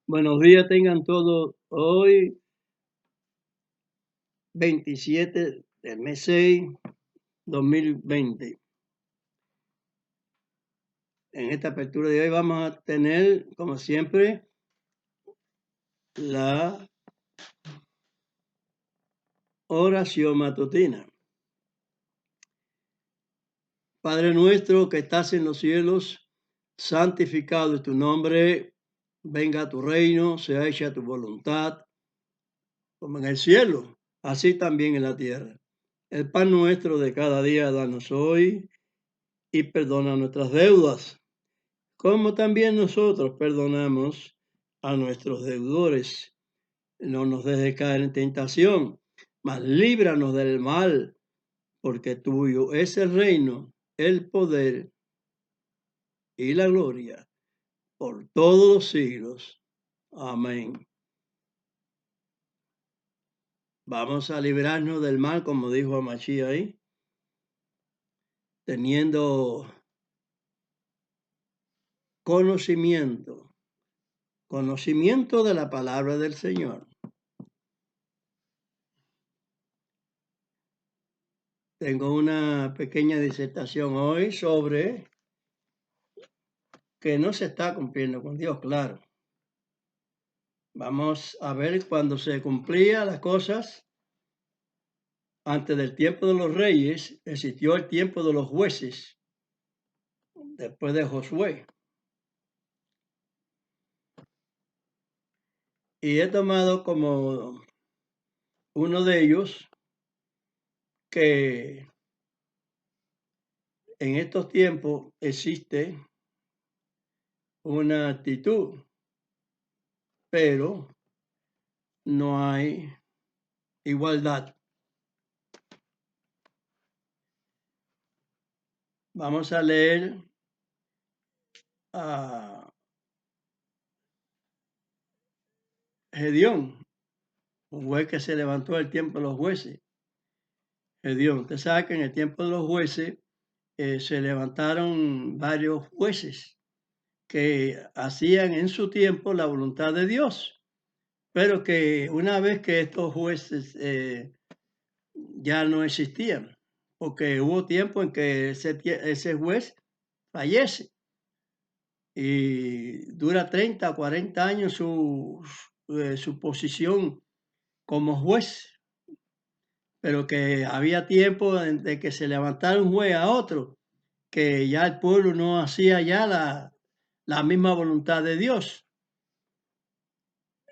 Buenos días tengan todos. Hoy, 27 del mes 6, 2020. En esta apertura de hoy vamos a tener, como siempre, la oración matutina. Padre nuestro que estás en los cielos, santificado es tu nombre, venga a tu reino, sea hecha tu voluntad, como en el cielo, así también en la tierra. El pan nuestro de cada día danos hoy y perdona nuestras deudas, como también nosotros perdonamos a nuestros deudores. No nos dejes caer en tentación, mas líbranos del mal, porque tuyo es el reino, el poder y la gloria por todos los siglos. Amén. Vamos a librarnos del mal, como dijo Amachí ahí, teniendo conocimiento de la palabra del Señor. Tengo una pequeña disertación hoy sobre que no se está cumpliendo con Dios, claro. Vamos a ver cuando se cumplían las cosas. Antes del tiempo de los reyes existió el tiempo de los jueces, después de Josué. Y he tomado como uno de ellos que en estos tiempos existe una actitud, pero no hay igualdad. Vamos a leer a Gedeón, un juez que se levantó el tiempo de los jueces. Gedeón, usted sabe que en el tiempo de los jueces se levantaron varios jueces que hacían en su tiempo la voluntad de Dios, pero que una vez que estos jueces ya no existían, porque hubo tiempo en que ese juez fallece y dura 30 o 40 años su posición como juez, pero que había tiempo de que se levantara un juez a otro, que ya el pueblo no hacía ya la misma voluntad de Dios.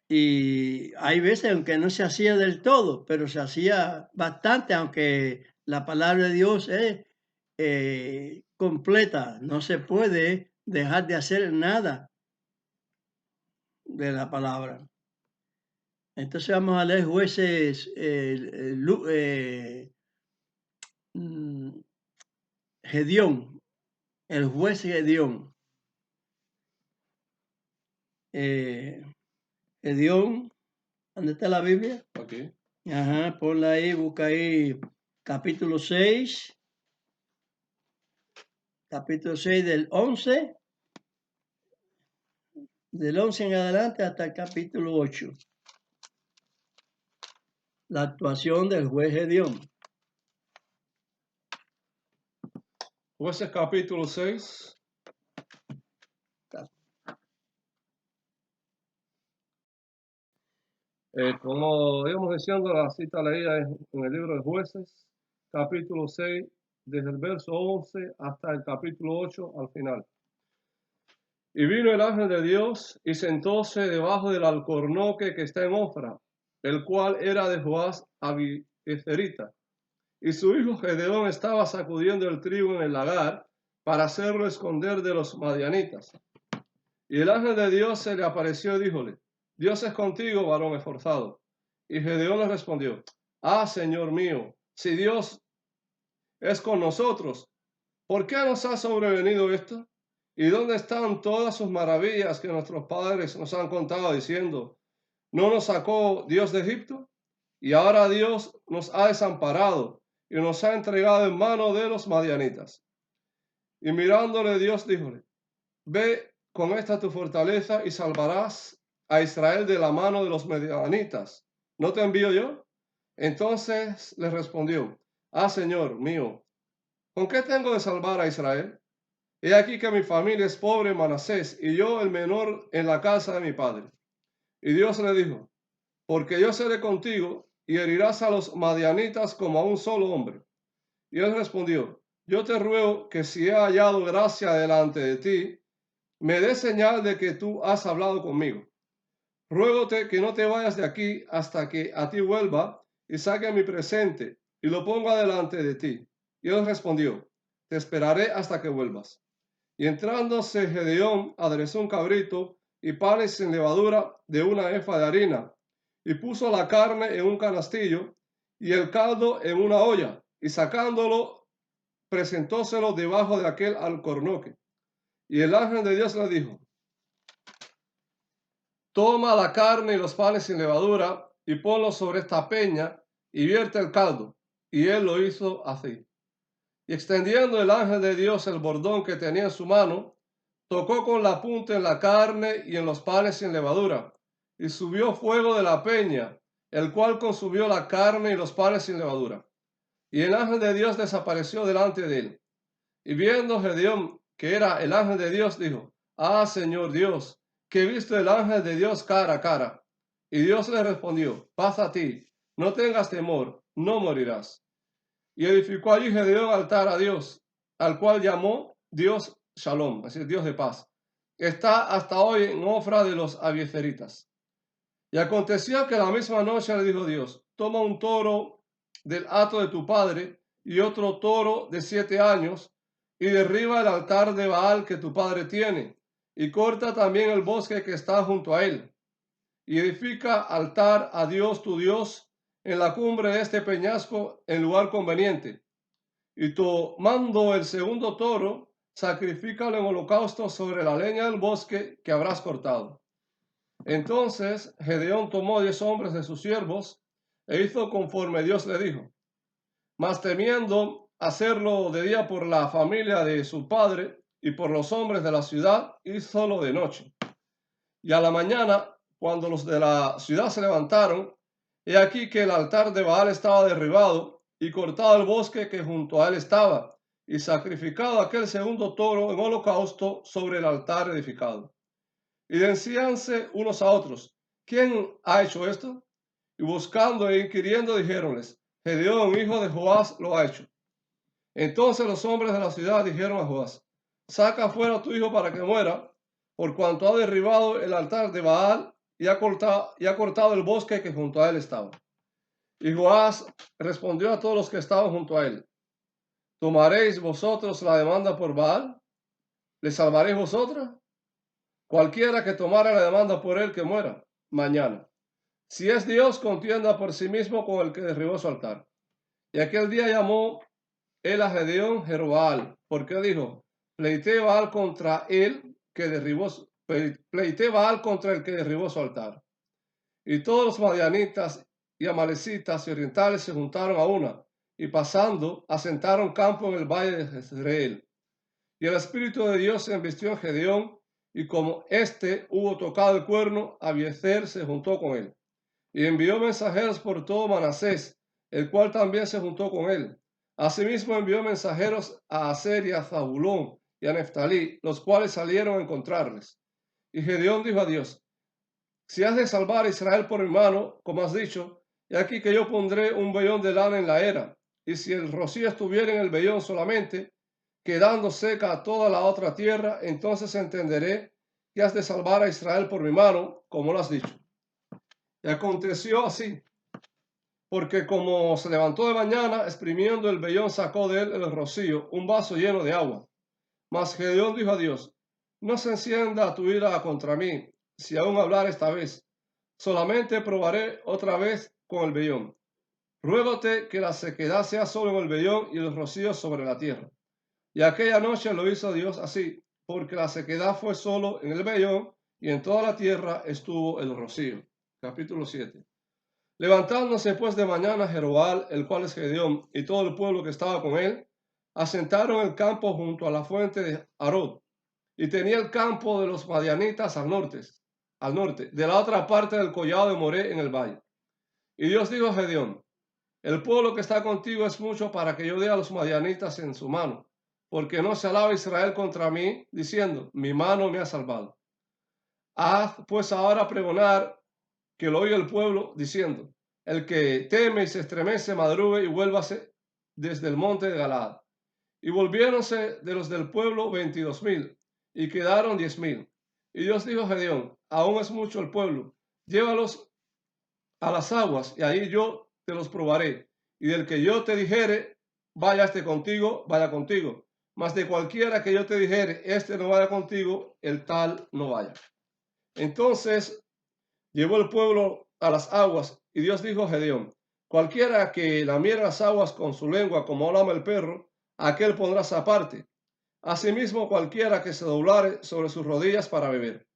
Y hay veces, aunque no se hacía del todo, pero se hacía bastante, aunque la palabra de Dios es completa. No se puede dejar de hacer nada de la palabra. Entonces vamos a leer jueces, Gedeón, el juez Gedeón. Gedeón, ¿dónde está la Biblia? Aquí. Ajá, ponla ahí, busca ahí capítulo 6. Capítulo 6 del 11 en adelante hasta el capítulo 8. La actuación del juez Gedeón. Jueces capítulo 6. Como íbamos diciendo, la cita leída es en el libro de Jueces, capítulo 6, desde el verso 11 hasta el capítulo 8 al final. Y vino el ángel de Dios y sentóse debajo del alcornoque que está en Ofra, el cual era de Joás Abieserita. Y su hijo Gedeón estaba sacudiendo el trigo en el lagar para hacerlo esconder de los madianitas. Y el ángel de Dios se le apareció y díjole: Dios es contigo, varón esforzado. Y Gedeón le respondió: Señor mío, si Dios es con nosotros, ¿por qué nos ha sobrevenido esto? ¿Y dónde están todas sus maravillas que nuestros padres nos han contado diciendo: ¿no nos sacó Dios de Egipto? Y ahora Dios nos ha desamparado y nos ha entregado en mano de los madianitas. Y mirándole Dios díjole: Ve con esta tu fortaleza y salvarás a Israel de la mano de los medianitas, ¿no te envío yo? Entonces les respondió, Señor mío, ¿con qué tengo de salvar a Israel? He aquí que mi familia es pobre en Manasés, y yo el menor en la casa de mi padre. Y Dios le dijo, porque yo seré contigo, y herirás a los madianitas como a un solo hombre. Y él respondió, yo te ruego que si he hallado gracia delante de ti, me des señal de que tú has hablado conmigo. Ruégote que no te vayas de aquí hasta que a ti vuelva y saque mi presente y lo ponga delante de ti. Y él respondió, te esperaré hasta que vuelvas. Y entrándose Gedeón aderezó un cabrito y panes sin levadura de una efa de harina, y puso la carne en un canastillo y el caldo en una olla, y sacándolo, presentóselo debajo de aquel alcornoque. Y el ángel de Dios le dijo, toma la carne y los panes sin levadura y ponlos sobre esta peña y vierte el caldo. Y él lo hizo así. Y extendiendo el ángel de Dios el bordón que tenía en su mano, tocó con la punta en la carne y en los panes sin levadura, y subió fuego de la peña, el cual consumió la carne y los panes sin levadura. Y el ángel de Dios desapareció delante de él. Y viendo Gedeón que era el ángel de Dios, dijo, Señor Dios, que he visto el ángel de Dios cara a cara. Y Dios le respondió, paz a ti, no tengas temor, no morirás. Y edificó allí Gedeón altar a Dios, al cual llamó Dios Shalom, es decir, Dios de paz. Está hasta hoy en Ofra de los abiezeritas. Y aconteció que la misma noche le dijo Dios, toma un toro del hato de tu padre y otro toro de 7 años, y derriba el altar de Baal que tu padre tiene, y corta también el bosque que está junto a él, y edifica altar a Dios tu Dios en la cumbre de este peñasco en lugar conveniente. Y tomando el segundo toro, sacrifícalo en holocausto sobre la leña del bosque que habrás cortado. Entonces Gedeón tomó 10 hombres de sus siervos e hizo conforme Dios le dijo. Mas temiendo hacerlo de día por la familia de su padre y por los hombres de la ciudad, hízolo de noche. Y a la mañana, cuando los de la ciudad se levantaron, he aquí que el altar de Baal estaba derribado y cortado el bosque que junto a él estaba, y sacrificado aquel segundo toro en holocausto sobre el altar edificado. Y decíanse unos a otros, ¿quién ha hecho esto? Y buscando e inquiriendo dijéronles, Gedeón, hijo de Joás, lo ha hecho. Entonces los hombres de la ciudad dijeron a Joás, saca fuera a tu hijo para que muera, por cuanto ha derribado el altar de Baal y ha cortado el bosque que junto a él estaba. Y Joás respondió a todos los que estaban junto a él, ¿tomaréis vosotros la demanda por Baal? ¿Le salvaréis vosotros? Cualquiera que tomara la demanda por él que muera mañana. Si es Dios, contienda por sí mismo con el que derribó su altar. Y aquel día llamó él a Gedeón Jerubbaal, porque dijo, pleité Baal contra él que derribó, pleité Baal contra el que derribó su altar. Y todos los madianitas y amalecitas y orientales se juntaron a una, y pasando, asentaron campo en el valle de Jezreel. Y el Espíritu de Dios se embistió en Gedeón, y como éste hubo tocado el cuerno, Abiezer se juntó con él. Y envió mensajeros por todo Manasés, el cual también se juntó con él. Asimismo envió mensajeros a Aser y a Zabulón y a Neftalí, los cuales salieron a encontrarles. Y Gedeón dijo a Dios, si has de salvar a Israel por mi mano, como has dicho, he aquí que yo pondré un vellón de lana en la era, y si el rocío estuviera en el vellón solamente, quedando seca toda la otra tierra, entonces entenderé que has de salvar a Israel por mi mano, como lo has dicho. Y aconteció así, porque como se levantó de mañana, exprimiendo el vellón, sacó de él el rocío, un vaso lleno de agua. Mas Gedeón dijo a Dios, no se encienda tu ira contra mí, si aún hablar esta vez, solamente probaré otra vez con el vellón. Ruégote que la sequedad sea solo en el vellón y los rocíos sobre la tierra. Y aquella noche lo hizo Dios así, porque la sequedad fue solo en el vellón y en toda la tierra estuvo el rocío. Capítulo 7. Levantándose pues de mañana Jerubbaal, el cual es Gedeón, y todo el pueblo que estaba con él, asentaron el campo junto a la fuente de Arod, y tenía el campo de los madianitas al norte, al norte, de la otra parte del collado de Moré en el valle. Y Dios dijo a Gedeón: el pueblo que está contigo es mucho para que yo dé a los madianitas en su mano, porque no se alaba Israel contra mí, diciendo: mi mano me ha salvado. Haz pues ahora pregonar que lo oiga el pueblo, diciendo: el que teme y se estremece, madrugue y vuélvase desde el monte de Galaad. Y volviéronse de los del pueblo 22,000, y quedaron 10,000. Y Dios dijo a Gedeón: aún es mucho el pueblo, llévalos a las aguas, y ahí yo te los probaré. Y del que yo te dijere, vaya contigo, vaya contigo. Mas de cualquiera que yo te dijere, este no vaya contigo, el tal no vaya. Entonces llevó el pueblo a las aguas, y Dios dijo a Gedeón: cualquiera que lamiera las aguas con su lengua como lama el perro, aquel pondrás aparte. Asimismo, cualquiera que se doblare sobre sus rodillas para beber.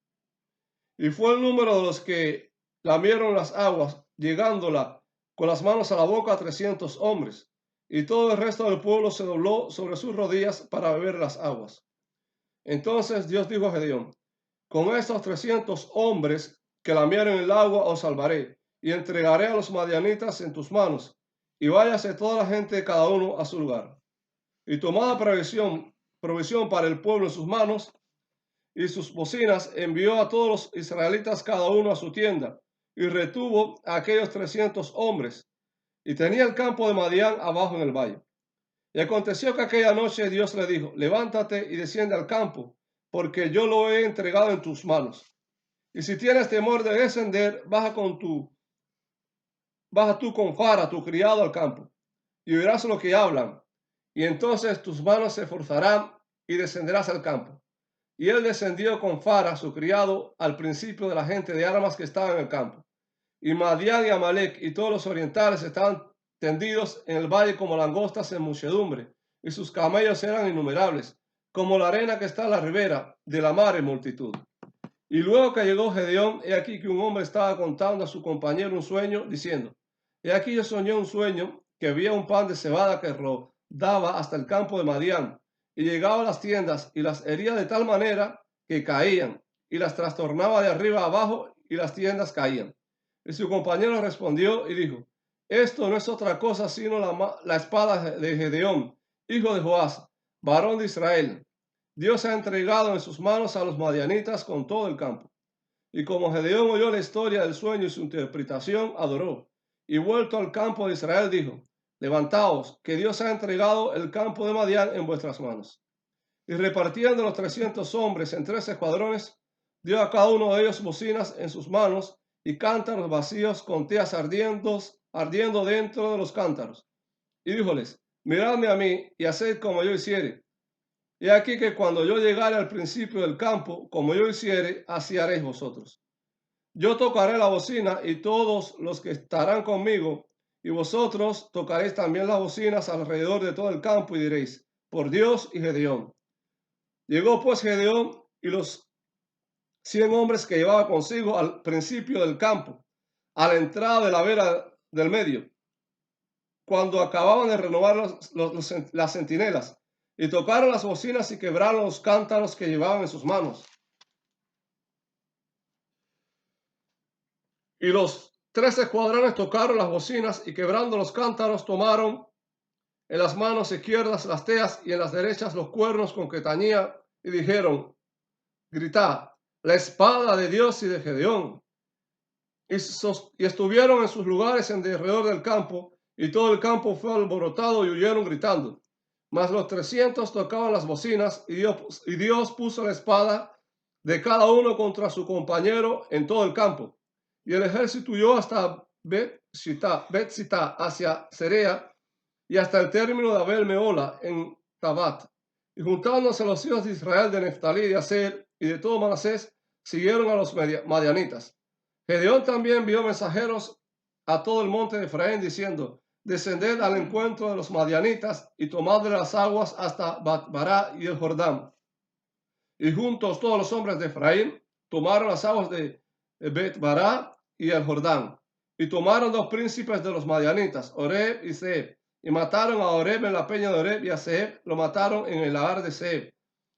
Y fue el número de los que lamieron las aguas, llegándola con las manos a la boca, 300 hombres. Y todo el resto del pueblo se dobló sobre sus rodillas para beber las aguas. Entonces Dios dijo a Gedeón: con estos 300 hombres que lamieron el agua os salvaré, y entregaré a los madianitas en tus manos, y váyase toda la gente, cada uno a su lugar. Y tomada provisión para el pueblo en sus manos y sus bocinas, envió a todos los israelitas cada uno a su tienda, y retuvo a aquellos 300 hombres, y tenía el campo de Madián abajo en el valle. Y aconteció que aquella noche Dios le dijo: levántate y desciende al campo, porque yo lo he entregado en tus manos. Y si tienes temor de descender, baja tú con Fara, tu criado, al campo, y oirás lo que hablan, y entonces tus manos se forzarán y descenderás al campo. Y él descendió con Fara, su criado, al principio de la gente de armas que estaba en el campo. Y Madián y Amalek y todos los orientales estaban tendidos en el valle como langostas en muchedumbre, y sus camellos eran innumerables, como la arena que está a la ribera de la mar en multitud. Y luego que llegó Gedeón, he aquí que un hombre estaba contando a su compañero un sueño, diciendo: he aquí yo soñé un sueño, que había un pan de cebada que rodaba hasta el campo de Madián, y llegaba a las tiendas, y las hería de tal manera que caían, y las trastornaba de arriba a abajo, y las tiendas caían. Y su compañero respondió y dijo: esto no es otra cosa sino la espada de Gedeón, hijo de Joás, varón de Israel. Dios ha entregado en sus manos a los madianitas con todo el campo. Y como Gedeón oyó la historia del sueño y su interpretación, adoró. Y vuelto al campo de Israel, dijo: levantaos, que Dios ha entregado el campo de Madián en vuestras manos. Y repartiendo los 300 hombres en 3 escuadrones, dio a cada uno de ellos bocinas en sus manos y cántaros vacíos con teas ardiendo dentro de los cántaros. Y díjoles: miradme a mí y haced como yo hiciere. Y aquí que cuando yo llegare al principio del campo, como yo hiciere, así haréis vosotros. Yo tocaré la bocina y todos los que estarán conmigo, y vosotros tocaréis también las bocinas alrededor de todo el campo, y diréis: por Dios y Gedeón. Llegó pues Gedeón y los 100 hombres que llevaba consigo al principio del campo, a la entrada de la vera del medio, cuando acababan de renovar las centinelas, y tocaron las bocinas y quebraron los cántaros que llevaban en sus manos. Y los 3 escuadrones tocaron las bocinas y quebrando los cántaros tomaron en las manos izquierdas las teas y en las derechas los cuernos con que tañía, y dijeron: gritad, la espada de Dios y de Gedeón. Y estuvieron en sus lugares en derredor del campo, y todo el campo fue alborotado y huyeron gritando. Mas los 300 tocaban las bocinas, y Dios puso la espada de cada uno contra su compañero en todo el campo. Y el ejército huyó hasta Bet-Sita hacia Cerea, y hasta el término de Abel Meola en Tabat. Y juntándose los hijos de Israel de Neftalí, de Aser y de todo Manasés, siguieron a los madianitas. Gedeón también envió mensajeros a todo el monte de Efraín, diciendo: descended al encuentro de los madianitas y tomad de las aguas hasta Bat-Bará y el Jordán. Y juntos todos los hombres de Efraín tomaron las aguas de Bet-Bará y el Jordán. Y tomaron 2 príncipes de los madianitas, Oreb y Zeeb, y mataron a Oreb en la peña de Oreb, y a Zeeb lo mataron en el lagar de Zeeb.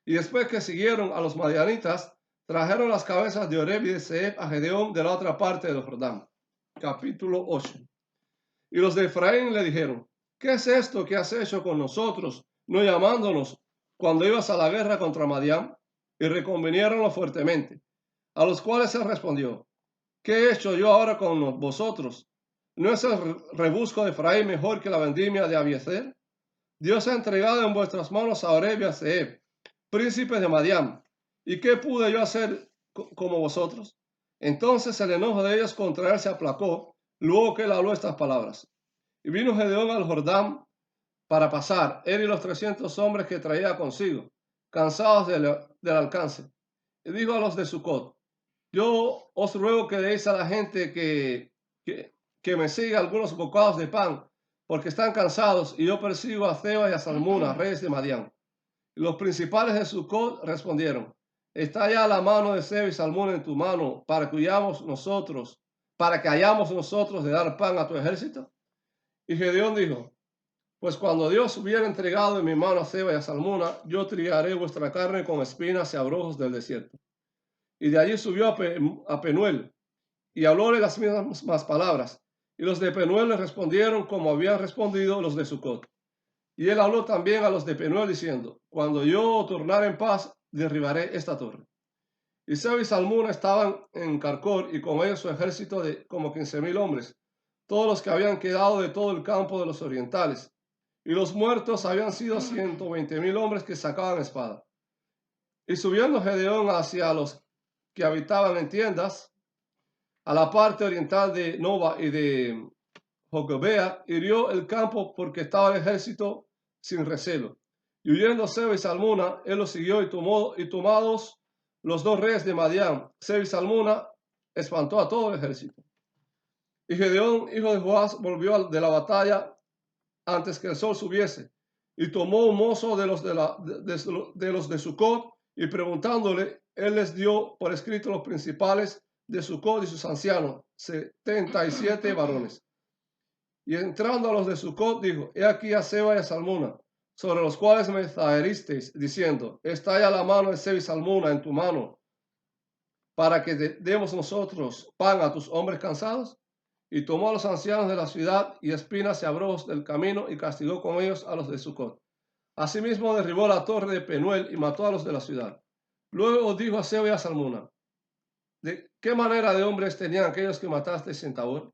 Y después que siguieron a los madianitas, Trajeron las cabezas de Oreb y de Zeeb a Gedeón de la otra parte del Jordán. Capítulo 8. Y los de Efraín le dijeron, ¿qué es esto que has hecho con nosotros, no llamándonos cuando ibas a la guerra contra Madián? Y reconvinieronlo fuertemente. A los cuales él respondió, ¿qué he hecho yo ahora con vosotros? ¿No es el rebusco de Efraín mejor que la vendimia de Abiezer? Dios ha entregado en vuestras manos a Oreb y a Zeeb, príncipes de Madián. ¿Y qué pude yo hacer como vosotros? Entonces el enojo de ellos contra él se aplacó, luego que él habló estas palabras. Y vino Gedeón al Jordán para pasar, él y los 300 hombres que traía consigo, cansados del alcance. Y dijo a los de Sucot, yo os ruego que deis a la gente que me siga algunos bocados de pan, porque están cansados, y yo persigo a Zeba y a Salmuna, reyes de Madián. Y los principales de Sucot respondieron, ¿está ya la mano de Zeba y Salmuna en tu mano para que hayamos nosotros de dar pan a tu ejército? Y Gedeón dijo, pues cuando Dios hubiera entregado en mi mano a Zeba y a Salmuna, yo triaré vuestra carne con espinas y abrojos del desierto. Y de allí subió a Penuel y hablóle las mismas palabras. Y los de Penuel le respondieron como habían respondido los de Sucot. Y él habló también a los de Penuel diciendo, cuando yo tornare en paz, derribaré esta torre. Y Zeba y Salmuna estaban en Carcor y con ellos su ejército de como 15,000 hombres, todos los que habían quedado de todo el campo de los orientales. Y los muertos habían sido 120,000 hombres que sacaban espada. Y subiendo Gedeón hacia los que habitaban en tiendas, a la parte oriental de Nova y de Jocobea, hirió el campo porque estaba el ejército sin recelo. Y huyendo Zeba y Salmuna, él los siguió y tomados los dos reyes de Madián, Zeba y Salmuna, espantó a todo el ejército. Y Gedeón, hijo de Joás, volvió de la batalla antes que el sol subiese, y tomó un mozo de los de Sucot, y preguntándole, él les dio por escrito los principales de Sucot y sus ancianos, 77 varones. Y entrando a los de Sucot, dijo, he aquí a Zeba y a Salmuna, sobre los cuales me zaheristeis, diciendo, está ya la mano de Zeba y Salmuna en tu mano, para que demos nosotros pan a tus hombres cansados. Y tomó a los ancianos de la ciudad y espinas y abrojos del camino y castigó con ellos a los de Sucot. Asimismo derribó la torre de Penuel y mató a los de la ciudad. Luego dijo a Zeba y a Salmuna, ¿de qué manera de hombres tenían aquellos que mataste en Tabor?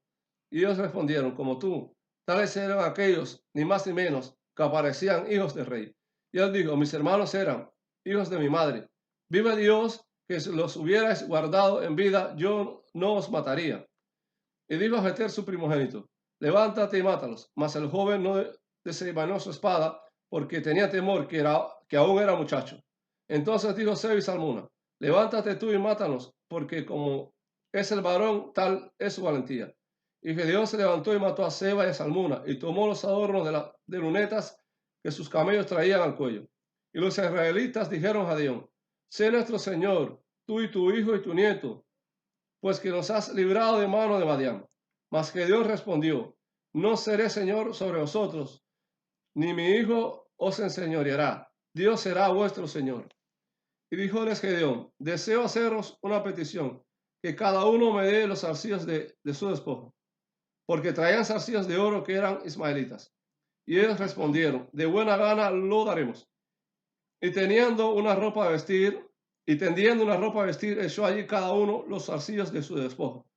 Y ellos respondieron, como tú, tales eran aquellos, ni más ni menos, que aparecían hijos del rey. Y él dijo, mis hermanos eran hijos de mi madre. Vive Dios, que si los hubierais guardado en vida, yo no os mataría. Y dijo a Jeter su primogénito, levántate y mátalos. Mas el joven no desenvainó su espada, porque tenía temor que aún era muchacho. Entonces dijo Zeba y Salmuna, levántate tú y mátanos, porque como es el varón, tal es su valentía. Y Gedeón se levantó y mató a Zeba y a Salmuna, y tomó los adornos de lunetas que sus camellos traían al cuello. Y los israelitas dijeron a Gedeón, sé nuestro señor, tú y tu hijo y tu nieto, pues que nos has librado de mano de Madián. Mas Gedeón respondió, no seré señor sobre vosotros, ni mi hijo os enseñoreará, Dios será vuestro señor. Y díjoles Gedeón, deseo haceros una petición, que cada uno me dé los zarcillos de su despojo, porque traían zarcillos de oro que eran ismaelitas. Y ellos respondieron, de buena gana lo daremos. Y tendiendo una ropa de vestir, echó allí cada uno los zarcillos de su despojo.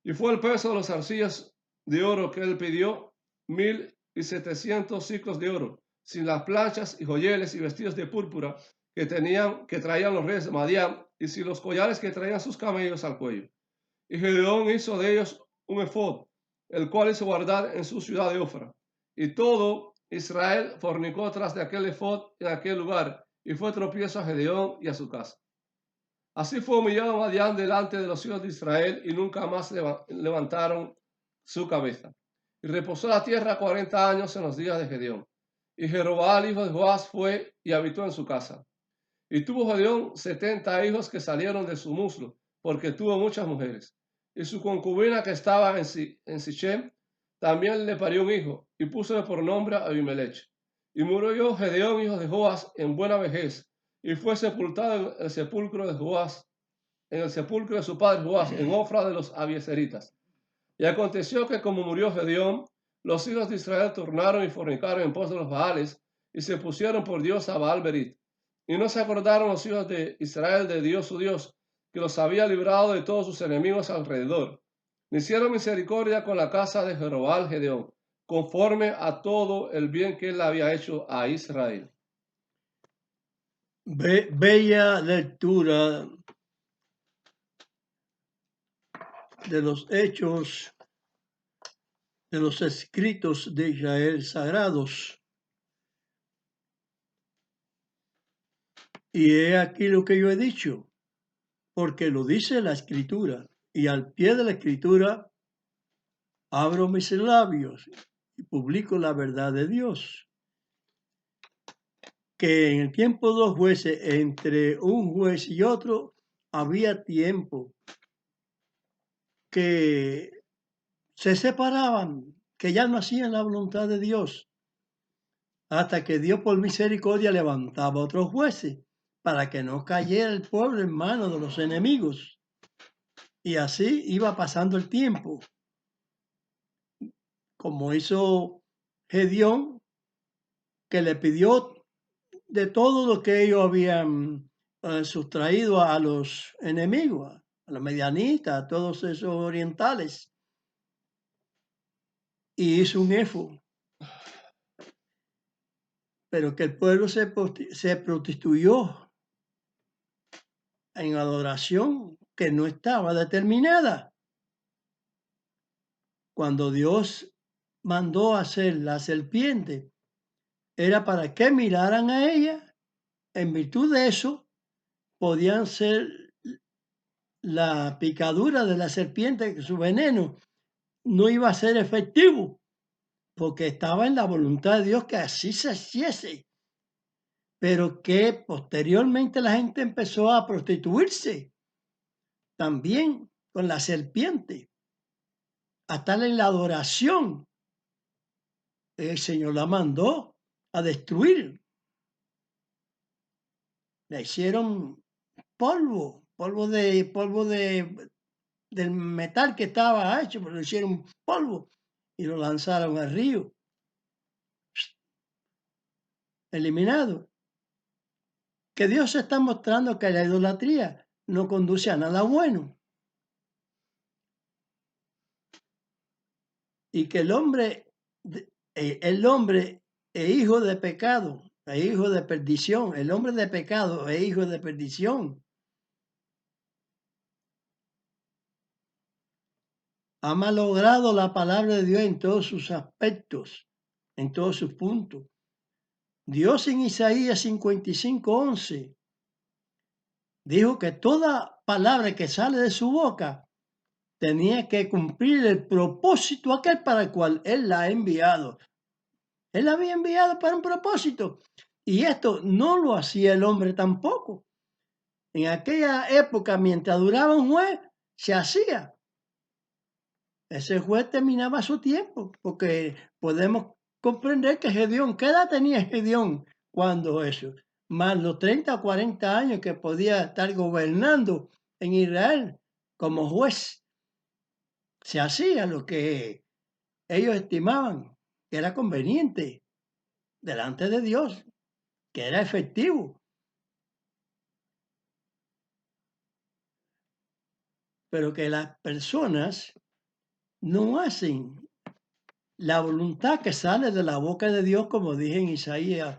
Y fue el peso de los zarcillos de oro que él pidió, 1,700 siclos de oro, sin las planchas y joyeles y vestidos de púrpura que traían los reyes de Madián, y sin los collares que traían sus camellos al cuello. Y Gedeón hizo de ellos un efod, el cual hizo guardar en su ciudad de Ofra. Y todo Israel fornicó tras de aquel efod en aquel lugar, y fue tropiezo a Gedeón y a su casa. Así fue humillado Madián delante de los hijos de Israel, y nunca más levantaron su cabeza. Y reposó la tierra 40 años en los días de Gedeón. Y Jerobal, hijo de Joás, fue y habitó en su casa. Y tuvo Gedeón 70 hijos que salieron de su muslo, porque tuvo muchas mujeres. Y su concubina que estaba en Sichem también le parió un hijo, y púsole por nombre a Abimelech. Y murió Gedeón, hijo de Joás, en buena vejez, y fue sepultado en el sepulcro de Joás, en el sepulcro de su padre Joás, en Ofra de los Abieseritas. Y aconteció que como murió Gedeón, los hijos de Israel tornaron y fornicaron en pos de los Baales, y se pusieron por Dios a Baal-Berit. Y no se acordaron los hijos de Israel de Dios su Dios, que los había librado de todos sus enemigos alrededor. Ni hicieron misericordia con la casa de Jeroboam Gedeón, conforme a todo el bien que él había hecho a Israel. Bella lectura de los hechos de los escritos de Israel sagrados. Y he aquí lo que yo he dicho, porque lo dice la escritura, y al pie de la escritura abro mis labios y publico la verdad de Dios. Que en el tiempo de los jueces, entre un juez y otro, había tiempo que se separaban, que ya no hacían la voluntad de Dios, hasta que Dios por misericordia levantaba otros jueces para que no cayera el pueblo en manos de los enemigos. Y así iba pasando el tiempo, como hizo Gedeón, que le pidió de todo lo que ellos habían sustraído a los enemigos, a los medianitas, a todos esos orientales, y hizo un éfod. Pero que el pueblo se prostituyó en adoración que no estaba determinada. Cuando Dios mandó hacer la serpiente, era para que miraran a ella. En virtud de eso, podían ser la picadura de la serpiente, su veneno no iba a ser efectivo, porque estaba en la voluntad de Dios que así se hiciese. Pero que posteriormente la gente empezó a prostituirse también con la serpiente, a estar en la adoración. El Señor la mandó a destruir. La hicieron polvo del metal que estaba hecho, pero lo hicieron polvo y lo lanzaron al río. Eliminado. Que Dios está mostrando que la idolatría no conduce a nada bueno. Y que el hombre es hijo de pecado, es hijo de perdición. El hombre de pecado es hijo de perdición. Ha malogrado la palabra de Dios en todos sus aspectos, en todos sus puntos. Dios en Isaías 55:11 dijo que toda palabra que sale de su boca tenía que cumplir el propósito aquel para el cual Él la ha enviado. Él la había enviado para un propósito. Y esto no lo hacía el hombre tampoco. En aquella época, mientras duraba un juez, se hacía. Ese juez terminaba su tiempo, porque podemos comprender que Gedeón, ¿qué edad tenía Gedeón cuando eso? Más los 30 o 40 años que podía estar gobernando en Israel como juez. Se hacía lo que ellos estimaban que era conveniente delante de Dios, que era efectivo. Pero que las personas no hacen la voluntad que sale de la boca de Dios, como dije en Isaías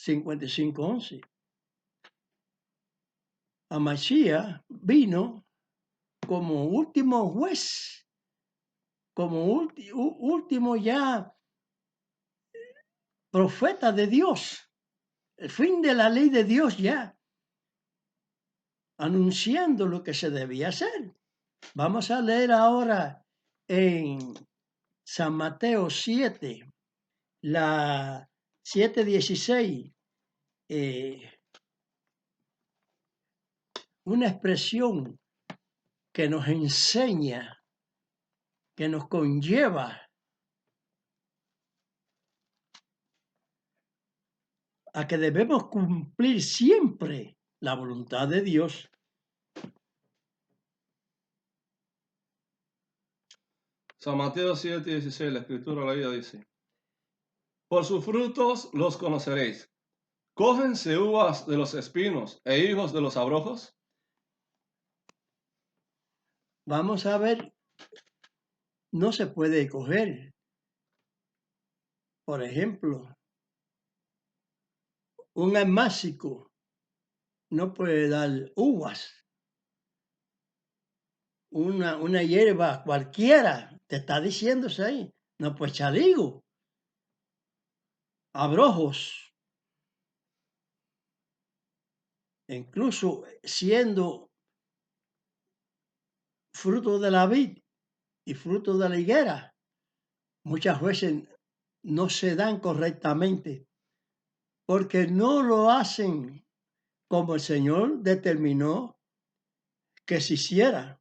55:11. Amashiach vino como último juez, como último ya profeta de Dios, el fin de la ley de Dios ya, anunciando lo que se debía hacer. Vamos a leer ahora en San Mateo 7, la 7:16, una expresión que nos enseña, que nos conlleva a que debemos cumplir siempre la voluntad de Dios. San Mateo 7:16, la escritura de la vida dice: por sus frutos los conoceréis. ¿Cógense uvas de los espinos e higos de los abrojos? Vamos a ver, no se puede coger. Por ejemplo, un almácigo no puede dar uvas. Una hierba cualquiera, te está diciéndose ahí, no puede echar higo, abrojos, incluso siendo fruto de la vid y fruto de la higuera, muchas veces no se dan correctamente porque no lo hacen como el Señor determinó que se hiciera.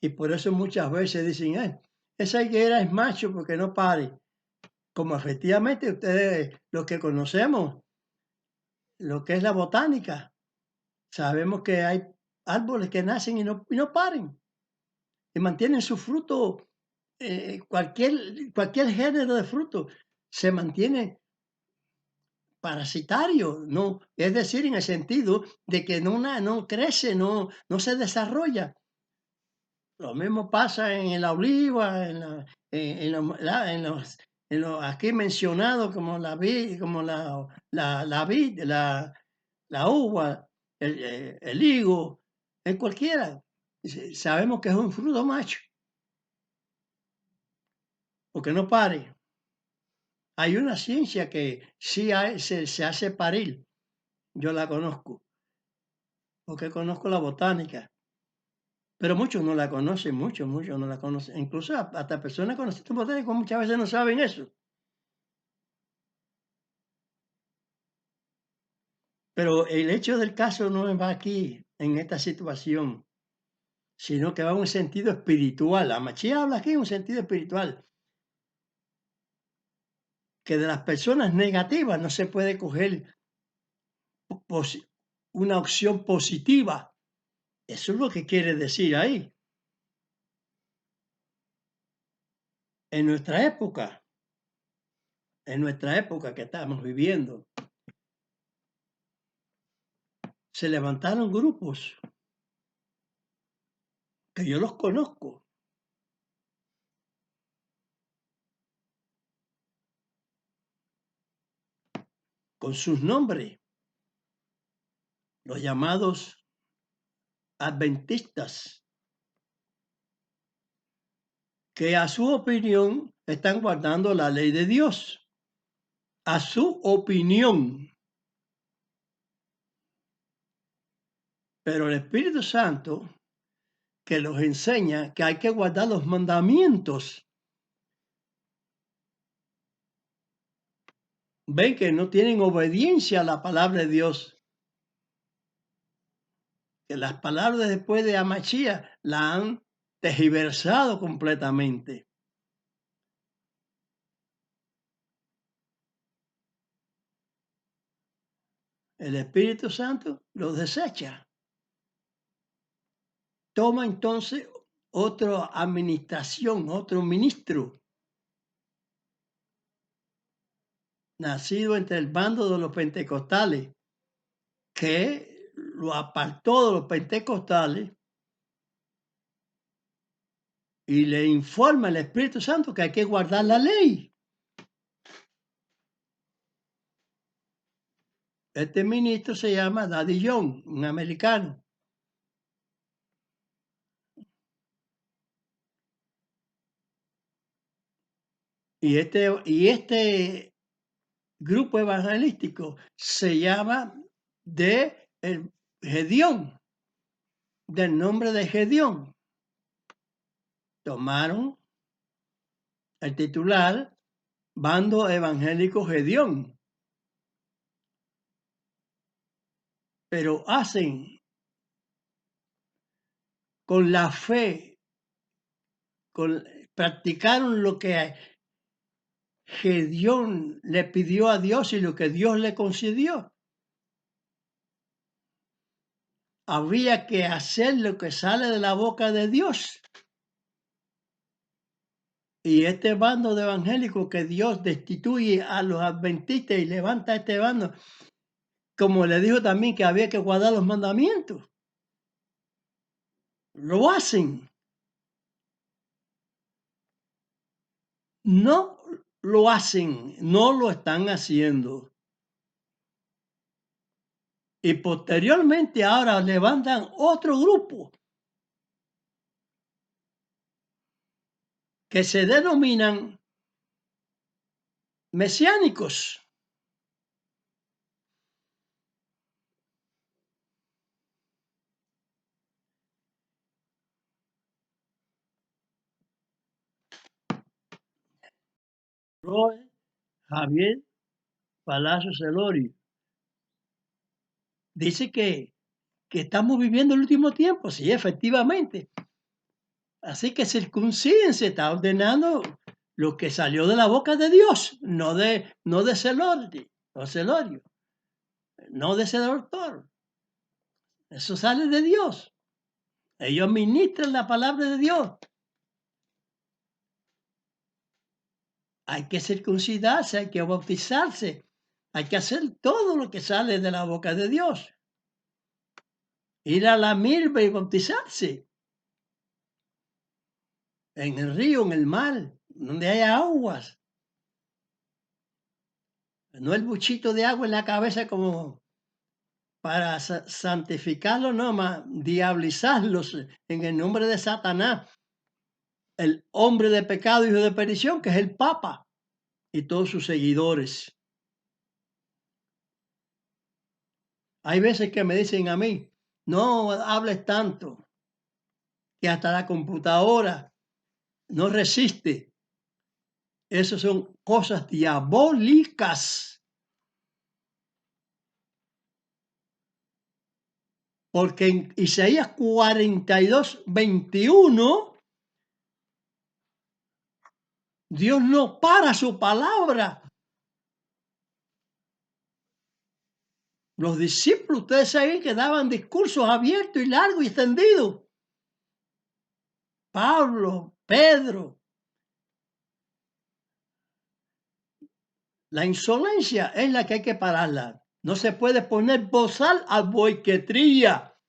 Y por eso muchas veces dicen, esa higuera es macho porque no pare. Como efectivamente ustedes, los que conocemos lo que es la botánica, sabemos que hay árboles que nacen y no paren, y mantienen su fruto, cualquier género de fruto se mantiene parasitario, ¿no? Es decir, en el sentido de que no crece, no se desarrolla. Lo mismo pasa en la oliva, en lo aquí mencionado como la vid, como la vid, la uva, el higo, en cualquiera. Sabemos que es un fruto macho, porque no pare. Hay una ciencia que sí se hace parir, yo la conozco, porque conozco la botánica. Pero muchos no la conocen, muchos no la conocen. Incluso hasta personas conocidas botánicos muchas veces no saben eso. Pero el hecho del caso no va aquí, en esta situación, sino que va en un sentido espiritual. La Machía habla aquí en un sentido espiritual, que de las personas negativas no se puede coger una opción positiva. Eso es lo que quiere decir ahí. En nuestra época que estamos viviendo, se levantaron grupos que yo los conozco, con sus nombres, los llamados adventistas, que a su opinión están guardando la ley de Dios. A su opinión. Pero el Espíritu Santo que los enseña que hay que guardar los mandamientos. Ven que no tienen obediencia a la palabra de Dios. Que las palabras después de Amachía la han tergiversado completamente. El Espíritu Santo los desecha. Toma entonces otra administración, otro ministro, nacido entre el bando de los pentecostales, que lo apartó de los pentecostales y le informa al Espíritu Santo que hay que guardar la ley. Este ministro se llama Daddy Young, un americano. Y este grupo evangelístico se llama de el Gedeón, del nombre de Gedeón. Tomaron el titular Bando Evangélico Gedeón. Pero hacen con la fe, practicaron lo que Gedeón le pidió a Dios y lo que Dios le concedió. Había que hacer lo que sale de la boca de Dios. Y este bando de evangélicos que Dios destituye a los adventistas y levanta este bando, como le dijo también que había que guardar los mandamientos, lo hacen. No lo hacen, no lo están haciendo. Y posteriormente ahora levantan otro grupo que se denominan mesiánicos. Javier Palacio Celorio dice que estamos viviendo el último tiempo, sí, efectivamente. Así que circuncídense, está ordenando lo que salió de la boca de Dios, no de Celorio, no de ese doctor. Eso sale de Dios. Ellos ministran la palabra de Dios. Hay que circuncidarse, hay que bautizarse, hay que hacer todo lo que sale de la boca de Dios. Ir a la milpa y bautizarse. En el río, en el mar, donde haya aguas. No el buchito de agua en la cabeza como para santificarlos, no, más diablizarlos en el nombre de Satanás, el hombre de pecado, hijo de perdición, que es el Papa y todos sus seguidores. Hay veces que me dicen a mí, no hables tanto, que hasta la computadora no resiste. Esas son cosas diabólicas. Porque en Isaías 42, 21, Dios no para su palabra. Los discípulos, ustedes saben que daban discursos abiertos y largos y extendidos. Pablo, Pedro. La insolencia es la que hay que pararla. No se puede poner bozal al buey que trilla.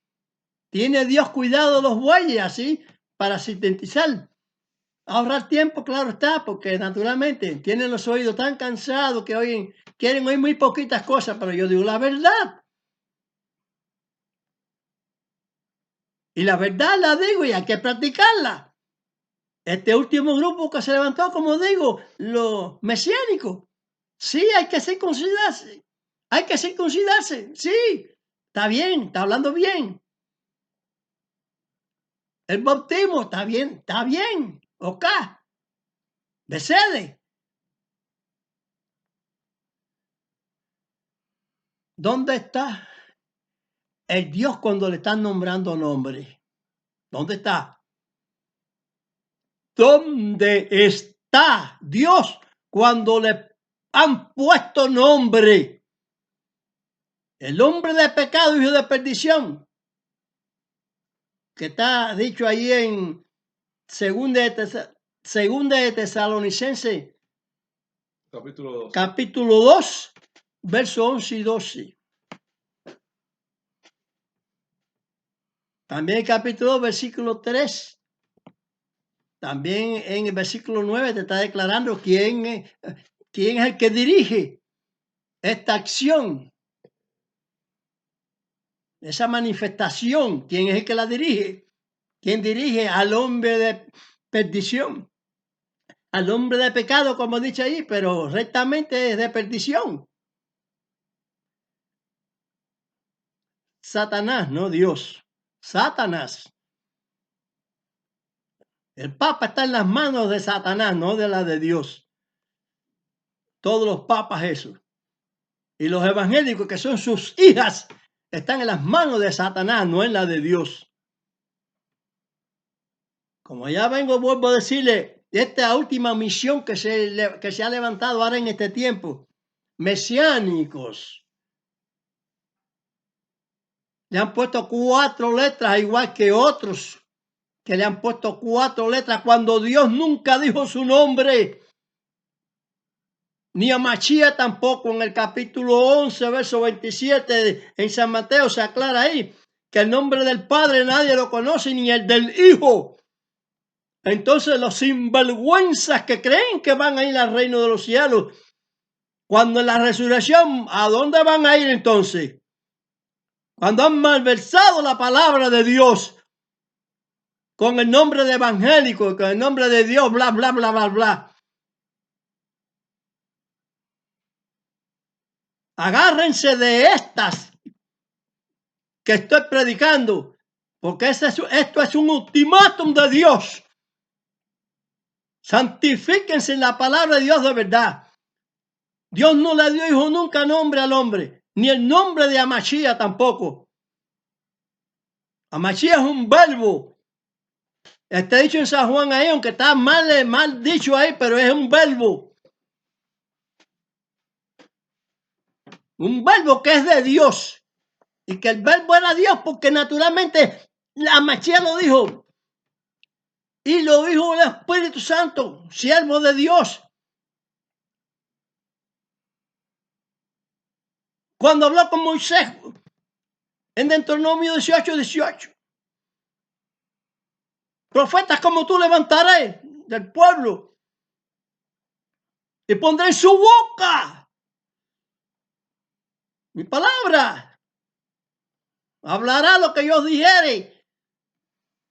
Tiene Dios cuidado de los bueyes así para sintetizar. Ahorrar tiempo, claro está, porque naturalmente tienen los oídos tan cansados que quieren oír muy poquitas cosas, pero yo digo la verdad. Y la verdad la digo y hay que practicarla. Este último grupo que se levantó, como digo, los mesiánicos. Sí, hay que circuncidarse. Hay que circuncidarse. Sí, está bien, está hablando bien. El bautismo está bien. Ok. Becede. ¿Dónde está el Dios cuando le están nombrando nombre? ¿Dónde está? ¿Dónde está Dios cuando le han puesto nombre? El hombre de pecado, hijo de perdición, que está dicho ahí en segunda de Tesalonicenses, capítulo 2, versos 11 y 12. También el capítulo 2, versículo 3. También en el versículo 9 te está declarando quién es el que dirige esta acción, esa manifestación, quién es el que la dirige, quién dirige al hombre de perdición, al hombre de pecado, como dice ahí, pero rectamente es de perdición. Satanás, no Dios. Satanás. El Papa está en las manos de Satanás, no de la de Dios. Todos los papas eso. Y los evangélicos, que son sus hijas, están en las manos de Satanás, no en la de Dios. Como ya vuelvo a decirle, esta última misión que se ha levantado ahora en este tiempo, mesiánicos. Le han puesto 4 letras, igual que otros que le han puesto 4 letras, cuando Dios nunca dijo su nombre. Ni a Machía tampoco. En el capítulo 11, verso 27 en San Mateo se aclara ahí que el nombre del Padre nadie lo conoce, ni el del Hijo. Entonces los sinvergüenzas que creen que van a ir al reino de los cielos, cuando en la resurrección, ¿a dónde van a ir entonces? Cuando han malversado la palabra de Dios con el nombre de evangélico, con el nombre de Dios, bla, bla, bla, bla, bla. Agárrense de estas que estoy predicando, porque esto es un ultimátum de Dios. Santifíquense en la palabra de Dios de verdad. Dios no le dio hijo nunca nombre al hombre, ni el nombre de Amachía tampoco. Amachía es un verbo. Está dicho en San Juan ahí, aunque está mal dicho ahí, pero es un verbo. Un verbo que es de Dios. Y que el verbo era Dios, porque naturalmente Amachía lo dijo. Y lo dijo el Espíritu Santo, siervo de Dios. Cuando habló con Moisés en Deuteronomio 18. Profetas como tú levantaré del pueblo y pondré en su boca mi palabra. Hablará lo que yo dijere.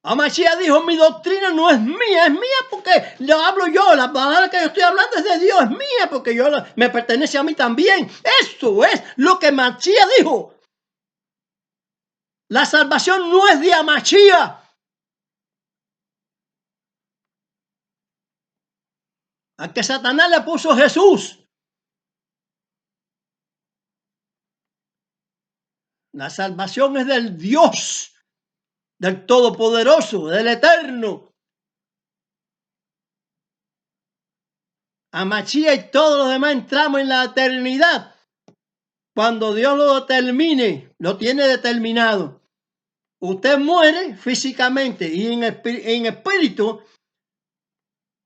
Amachía dijo, mi doctrina no es mía porque lo hablo yo. La palabra que yo estoy hablando es de Dios, es mía porque me pertenece a mí también. Eso es lo que Amachía dijo. La salvación no es de Amachía. Al que Satanás le puso Jesús. La salvación es del Dios, del Todopoderoso, del Eterno. Amachía y todos los demás entramos en la eternidad. Cuando Dios lo determine, lo tiene determinado. Usted muere físicamente y en espíritu,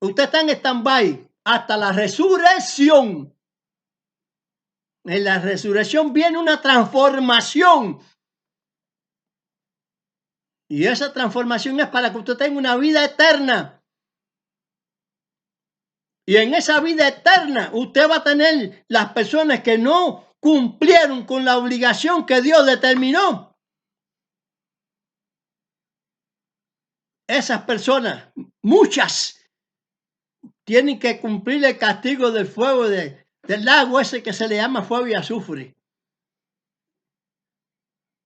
usted está en stand-by hasta la resurrección. En la resurrección viene una transformación. Y esa transformación es para que usted tenga una vida eterna. Y en esa vida eterna usted va a tener las personas que no cumplieron con la obligación que Dios determinó. Esas personas, muchas, tienen que cumplir el castigo del fuego del lago ese que se le llama fuego y azufre.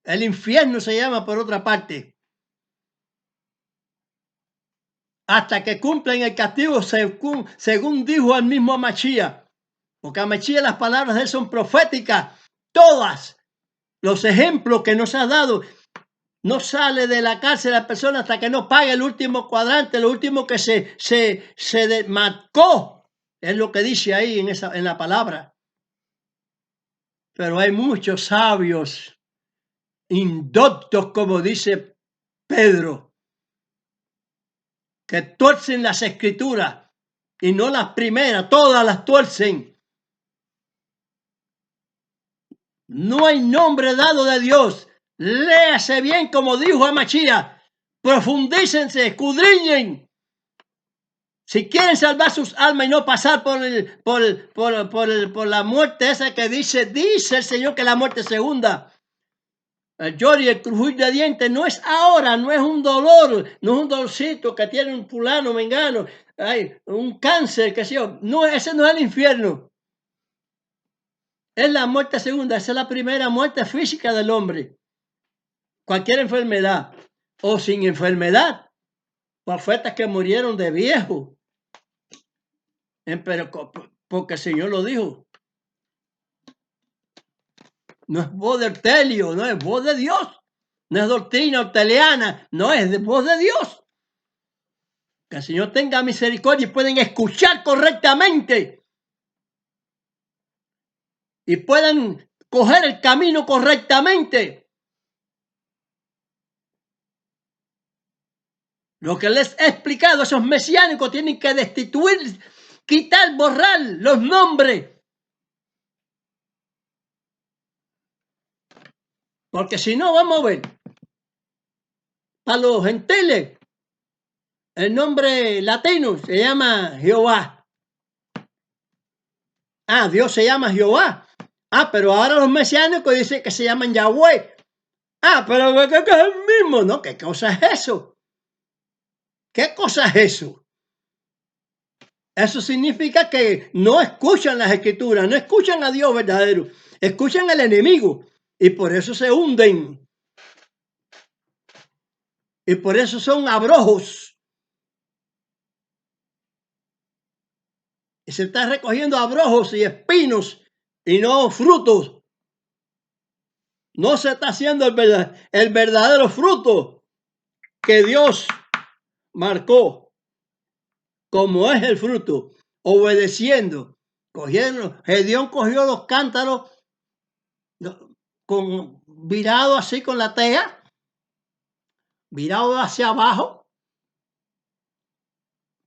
El infierno se llama por otra parte. Hasta que cumplan el castigo según dijo el mismo Amachía. Porque Amachía, las palabras de él son proféticas. Todas los ejemplos que nos ha dado. No sale de la cárcel la persona hasta que no pague el último cuadrante, lo último que se marcó. Es lo que dice ahí en la palabra. Pero hay muchos sabios indoctos, como dice Pedro, que tuercen las escrituras y no las primeras, todas las tuercen. No hay nombre dado de Dios. Léase bien como dijo Amachía. Profundícense, escudriñen. Si quieren salvar sus almas y no pasar por la muerte esa que dice el Señor que la muerte segunda. El lloro y el crujir de dientes no es ahora, no es un dolor, no es un dolorcito que tiene un fulano, mengano, un cáncer, que sé yo. No, ese no es el infierno. Es la muerte segunda, esa es la primera muerte física del hombre. Cualquier enfermedad o sin enfermedad. Profetas que murieron de viejo. Pero porque el Señor lo dijo. No es voz de Ortelio, no es voz de Dios. No es doctrina orteliana, no es de voz de Dios. Que el Señor tenga misericordia y pueden escuchar correctamente. Y puedan coger el camino correctamente. Lo que les he explicado, esos mesiánicos tienen que destituir, quitar, borrar los nombres. Porque si no, vamos a ver, para los gentiles, el nombre latino se llama Jehová. Ah, Dios se llama Jehová. Ah, pero ahora los mesiánicos dicen que se llaman Yahweh. Ah, pero ¿qué es el mismo? No, ¿qué cosa es eso? ¿Qué cosa es eso? Eso significa que no escuchan las escrituras, no escuchan a Dios verdadero, escuchan al enemigo y por eso se hunden. Y por eso son abrojos. Y se está recogiendo abrojos y espinos y no frutos. No se está haciendo el verdadero fruto que Dios marcó, como es el fruto, obedeciendo. Gedeón cogió los cántaros virado así con la tea, virado hacia abajo,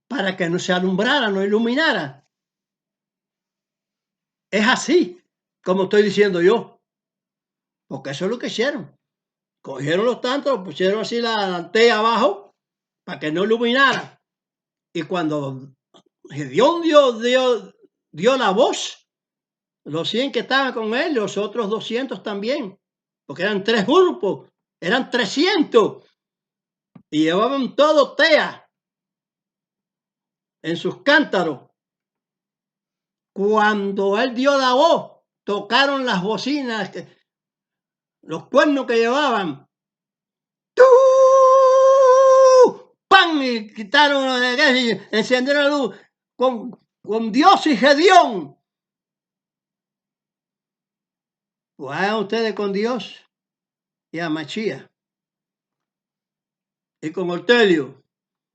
para que no se alumbrara, no iluminara. Es así, como estoy diciendo yo, porque eso es lo que hicieron. Cogieron los tantos, pusieron así la tea abajo, para que no iluminara. Y cuando Gedeón dio la voz, los 100 que estaban con él, los otros 200 también, porque eran 3 grupos, eran 300, y llevaban todo tea en sus cántaros. Cuando él dio la voz, tocaron las bocinas, los cuernos que llevaban. ¡Tú! ¡Pam! Y quitaron, encendieron la luz con Dios y Gedeón. Vayan ustedes con Dios y a Machía y con Ortelio.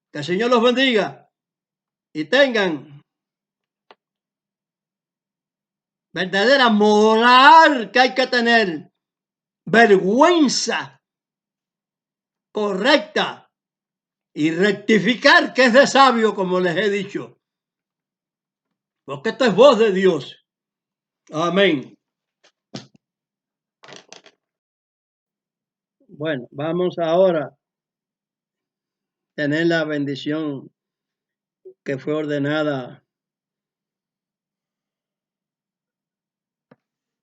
Que el Señor los bendiga y tengan verdadera moral que hay que tener, vergüenza correcta y rectificar que es de sabio, como les he dicho. Porque esto es voz de Dios. Amén. Bueno, vamos ahora a tener la bendición que fue ordenada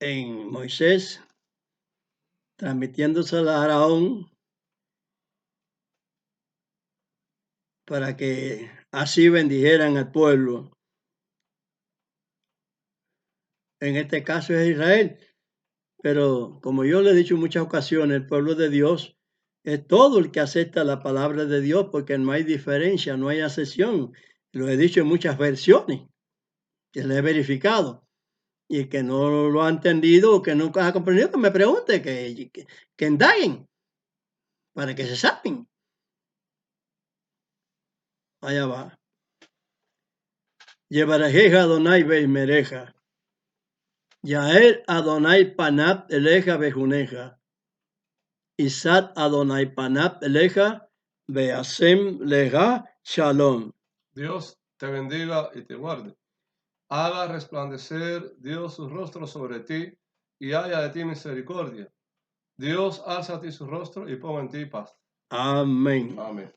en Moisés, transmitiéndosela a Aarón para que así bendijeran al pueblo. En este caso es Israel, pero como yo le he dicho en muchas ocasiones, el pueblo de Dios es todo el que acepta la palabra de Dios, porque no hay diferencia, no hay excepción. Lo he dicho en muchas versiones, que le he verificado. Y el que no lo ha entendido o que nunca ha comprendido, que me pregunte, que indaguen, para que se saben. Allá va. Yevarejeja Adonai Beismereja. Yael Adonai Panab Eleja Bejuneja. Isat Adonai Panab Eleja Beasem Leja Shalom. Dios te bendiga y te guarde. Haga resplandecer Dios su rostro sobre ti y haya de ti misericordia. Dios alza a ti su rostro y ponga en ti paz. Amén. Amén.